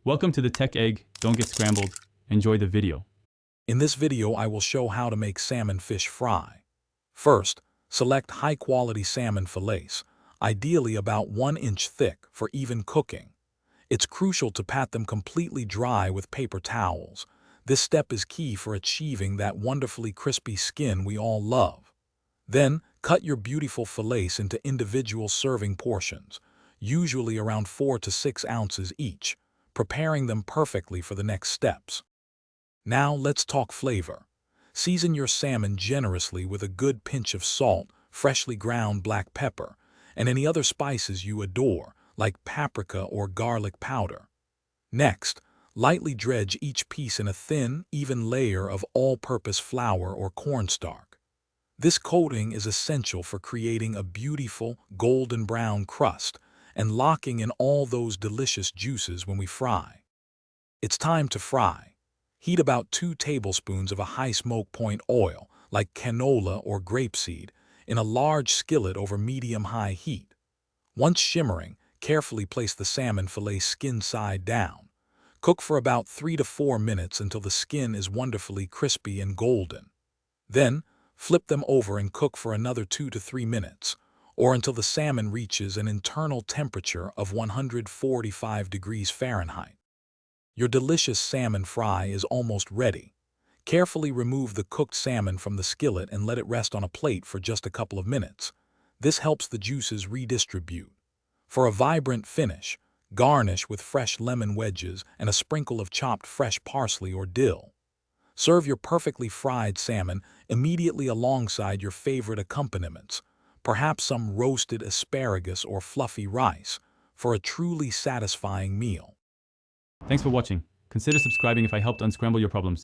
Welcome to the Tech Egg. Don't get scrambled. Enjoy the video. In this video, I will show how to make salmon fish fry. First, select high-quality salmon fillets, ideally about 1 inch thick for even cooking. It's crucial to pat them completely dry with paper towels. This step is key for achieving that wonderfully crispy skin we all love. Then, cut your beautiful fillets into individual serving portions, usually around 4 to 6 ounces each, preparing them perfectly for the next steps. Now let's talk flavor. Season your salmon generously with a good pinch of salt, freshly ground black pepper, and any other spices you adore, like paprika or garlic powder. Next, lightly dredge each piece in a thin, even layer of all-purpose flour or cornstarch. This coating is essential for creating a beautiful, golden brown crust and locking in all those delicious juices when we fry. It's time to fry. Heat about 2 tablespoons of a high smoke point oil, like canola or grapeseed, in a large skillet over medium-high heat. Once shimmering, carefully place the salmon fillet skin side down. Cook for about 3 to 4 minutes until the skin is wonderfully crispy and golden. Then, flip them over and cook for another 2 to 3 minutes, or until the salmon reaches an internal temperature of 145 degrees Fahrenheit. Your delicious salmon fry is almost ready. Carefully remove the cooked salmon from the skillet and let it rest on a plate for just a couple of minutes. This helps the juices redistribute. For a vibrant finish, garnish with fresh lemon wedges and a sprinkle of chopped fresh parsley or dill. Serve your perfectly fried salmon immediately alongside your favorite accompaniments, perhaps some roasted asparagus or fluffy rice, for a truly satisfying meal. Thanks for watching. Consider subscribing if I helped unscramble your problems.